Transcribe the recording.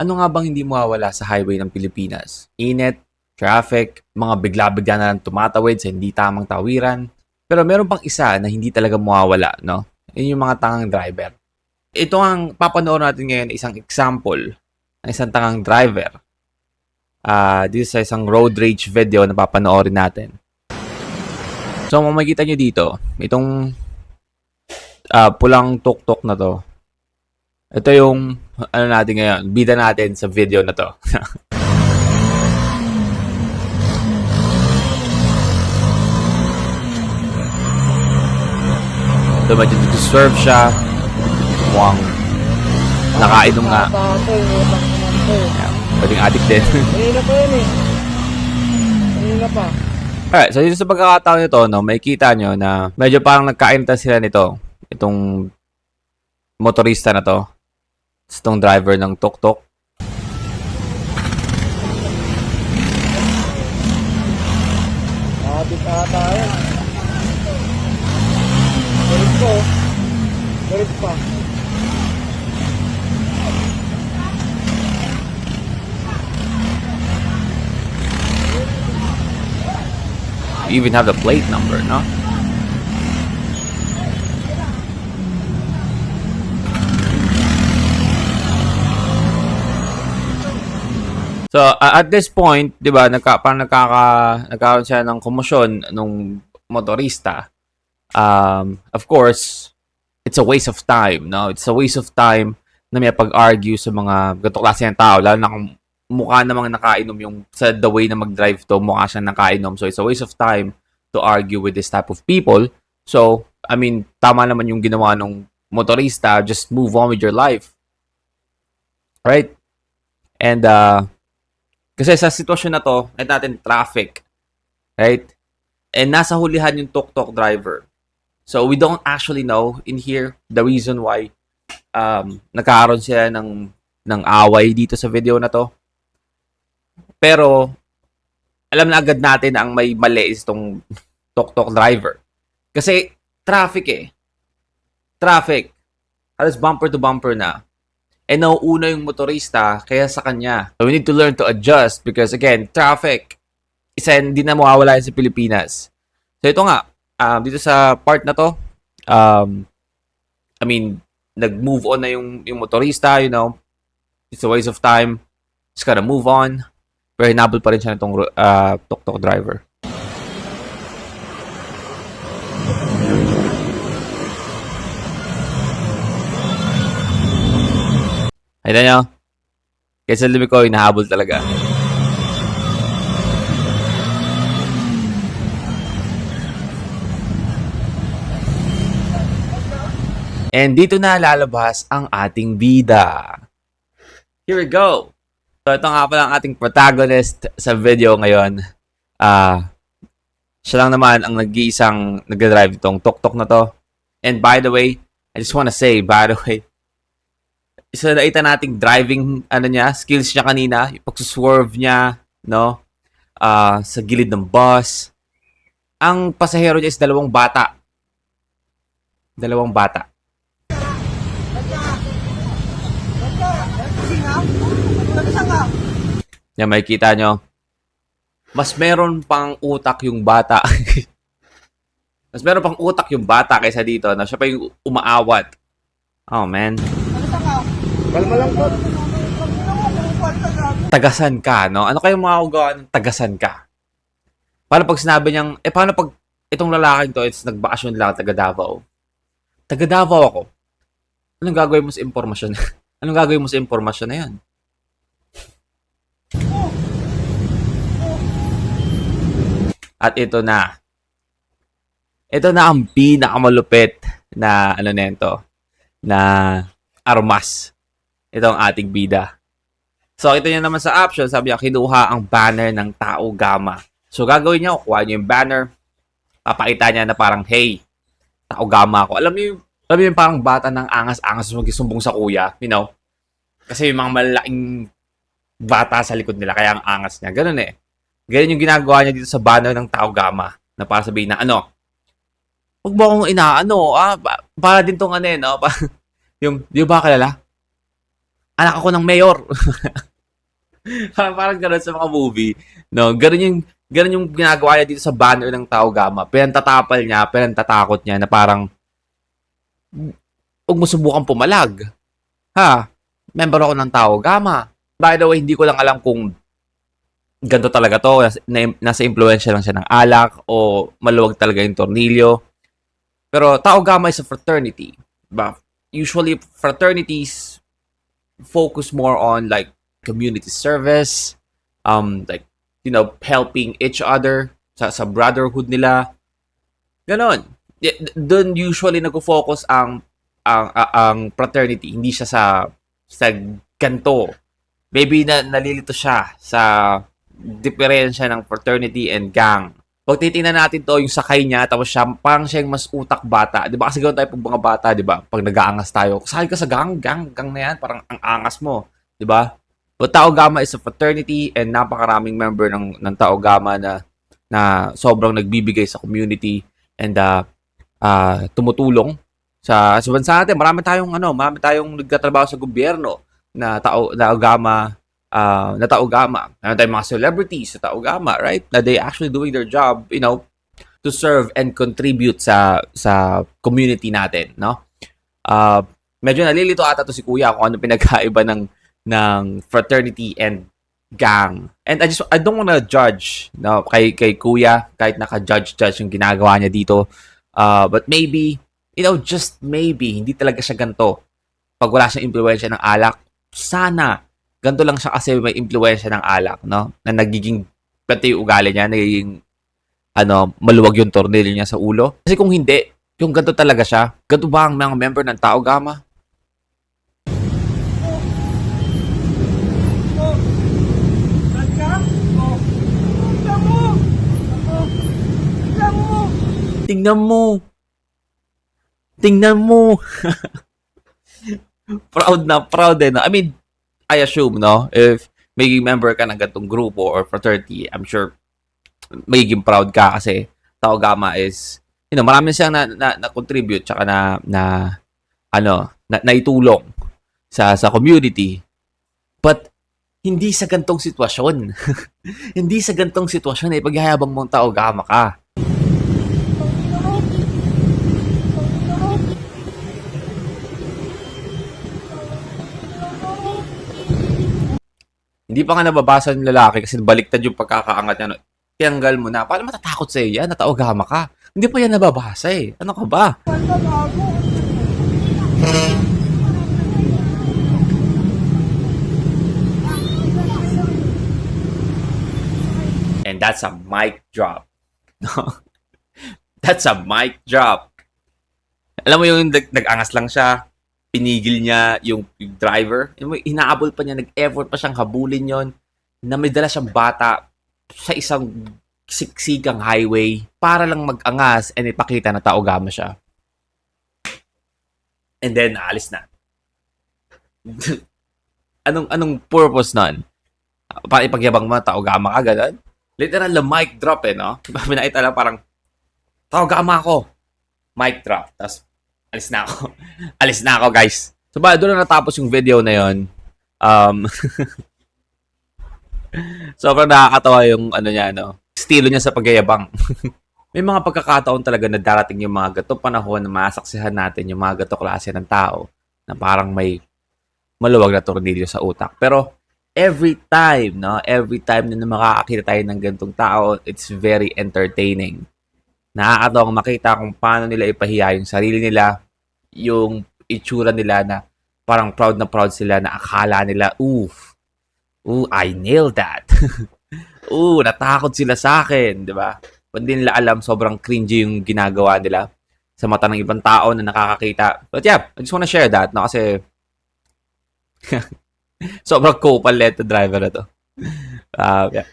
Ano nga bang hindi mawawala sa highway ng Pilipinas? Init, traffic, mga bigla-bigla na lang tumatawid sa hindi tamang tawiran. Pero meron pang isa na hindi talaga mawawala, no? Yun yung mga tangang driver. Ito ang papanoorin natin ngayon, isang example ng isang tangang driver. Dito sa isang road rage video na papanoorin natin. So, makikita nyo dito, itong pulang tuk-tuk na to. Ito yung, ano natin ngayon, bida natin sa video na to. So, medyo nag-serve siya. Mukhang nakainom nga. Ayan, pwedeng addict din. Kanina pa yan eh. Kanina pa. Alright, so dito sa pagkakataon nito, no, may kita nyo na medyo parang nagkainta sila nito. Itong motorista na to. Itong driver ng tuk-tuk. Adik ata yan. Galit ko. Galit pa. You even have the plate number, no? So, at this point, 'di ba, nagkaroon siya ng komosyon nung motorista. Of course, it's a waste of time, no? It's a waste of time na may pag-argue sa mga ganito klase ng tao, lalo na kung mukha namang nakainom yung sa the way na mag-drive to, mukha siyang nakainom. So, it's a waste of time to argue with this type of people. So, I mean, tama naman yung ginawa nung motorista, just move on with your life. Right? And, kasi sa sitwasyon na to, ay natin traffic. Right? And nasa hulihan yung tuk-tuk driver. So, we don't actually know in here the reason why nagkakaroon sila ng away dito sa video na to. Pero, alam na agad natin na ang may mali is itong tuk-tuk driver. Kasi, traffic eh. Traffic. Halos bumper to bumper na. Eh, nauuna yung motorista kaya sa kanya. So, we need to learn to adjust because, again, traffic. Isa, hindi na mawawala yan sa Pilipinas. So, ito nga. Dito sa part na to, I mean, nag-move on na yung motorista, you know. It's a waste of time. Just gotta move on. Pero hinabol pa rin siya nitong tuk-tuk driver. Ayun nyo. Kaysa lumi ko, hinahabol talaga. And dito na lalabas ang ating bida. Here we go. So, ito nga pala ang ating protagonist sa video ngayon. Siya lang naman ang nag-iisang nag-drive itong tuk-tuk na to. And by the way, I just wanna say, by the way, isa na ita nating driving skills niya kanina, yung pagsuswerve niya, no? Sa gilid ng bus. Ang pasahero niya is dalawang bata. Dalawang bata. Yan, makikita nyo. Mas meron pang utak yung bata. Mas meron pang utak yung bata kaysa dito, na siya pa yung umaawat. Oh, man. Kalma lang po. Tagasan ka, no? Ano kayong makakagawa ng tagasan ka? Paano pag sinabi niyang, paano pag itong lalaking to, it's nagbakasyon lang, taga Davao. Taga Davao ako. Anong gagawin mo sa impormasyon? Anong gagawin mo sa impormasyon na yan? At ito na. Ito na ang pinakamalupit na, nito, na armas. Ito ang ating bida. So, ito niya naman sa option, sabi niya, kinuha ang banner ng Tao Gama. So, gagawin niya, kuha niyo yung banner, papakita niya na parang, hey, Tao Gama ako. Alam niyo yung parang bata ng angas-angas magsumbong sa kuya, you know? Kasi yung mga malaking bata sa likod nila, kaya ang angas niya. Ganun eh. Ganun yung ginagawa niya dito sa banner ng Tao Gama, na para sabihin na, huwag mo akong inaano, para din tong no? Yung, di ba kalala? anak ako ng mayor. Parang gano'n sa mga movie. No, ganun yung ginagawa niya dito sa banner ng Tao Gama. Pinantatapal niya, pinantatakot niya na parang huwag mo subukan pumalag. Ha? Member ako ng Tao Gama. By the way, hindi ko lang alam kung ganito talaga to. Nasa impluensya lang siya ng alak o maluwag talaga yung tornilyo. Pero Tao Gama is a fraternity. Diba? Usually, fraternities focus more on like community service, like, helping each other sa brotherhood nila. Ganon. Doon usually nag-focus ang fraternity, hindi siya sa ganto. Maybe nalilito siya sa diferensya ng fraternity and gang. Pag titingnan natin to, yung sakay niya, tapos parang siya yung mas utak bata. Di ba? Kasi ganoon tayo pag mga bata, di ba? Pag nag-aangas tayo, sakay ka sa gang na yan, parang ang angas mo. Di ba? But Tao Gama is a fraternity and napakaraming member ng Tao Gama na sobrang nagbibigay sa community and tumutulong sa bansa natin. Marami tayong nagtatrabaho sa gobyerno na Tao Gama, na Tao Gama. Meron tayong mga celebrities sa Tao Gama, right? Na they actually doing their job, to serve and contribute sa community natin, no? Medyo nalilito ata to si Kuya kung ano pinagkaiba ng fraternity and gang. And I don't wanna judge, no, kay Kuya, kahit naka-judge yung ginagawa niya dito. But maybe, just maybe, hindi talaga siya ganito. Pag wala siyang impluwensya ng alak, sana ganito lang siya kasi may impluwensya ng alak, no? Na nagiging ganito yung ugali niya, nagiging maluwag yung tornilyo niya sa ulo. Kasi kung hindi, yung ganito talaga siya, ganito ba ang mga member ng Tao Gama? Tingnan mo. Proud eh, no? I mean, I assume, no, if magiging member ka ng ganitong grupo or fraternity, I'm sure magiging proud ka kasi Tao Gama is, marami siyang na-contribute tsaka naitulong sa community. But hindi sa gantong sitwasyon. Hindi sa gantong sitwasyon pagyayabang mong Tao Gama ka. Hindi pa nga nababasa ng lalaki kasi baliktad yung pagkakaangat niya. Tiyanggal mo na. Paano matatakot sa'yo yan? Natao Gama ka. Hindi pa yan nababasa eh. Ano ka ba? And that's a mic drop. That's a mic drop. Alam mo yung nag-angas lang siya, pinigil niya yung driver. Inaabol pa niya, nag-effort pa siyang habulin yon na may dala siyang bata sa isang siksigang highway para lang mag-angas and ipakita na Tao Gama siya. And then, aalis na. anong purpose nun? Para ipagyabang mo, Tao Gama ka, ganun? Literal na mic drop no? Pinakita lang parang, Tao Gama ako. Mic drop. Tapos, alis na ako. Alis na ako, guys. So, doon na natapos yung video na yon. Sobrang nakakatawa yung estilo niya sa pagyayabang. May mga pagkakataon talaga na darating yung mga gato panahon na masaksihan natin yung mga gato klase ng tao na parang may maluwag na tornilyo sa utak. Pero every time na makakakita tayo ng gantong tao, it's very entertaining. Nakakatawang makita kung paano nila ipahiya yung sarili nila, yung itsura nila na parang proud na proud sila na akala nila, I nailed that. Natakot sila sa akin, di ba? Hindi nila alam, sobrang cringy yung ginagawa nila sa mata ng ibang tao na nakakakita. But yeah, I just wanna share that, no? Kasi sobrang kopal leto driver na to. Yeah.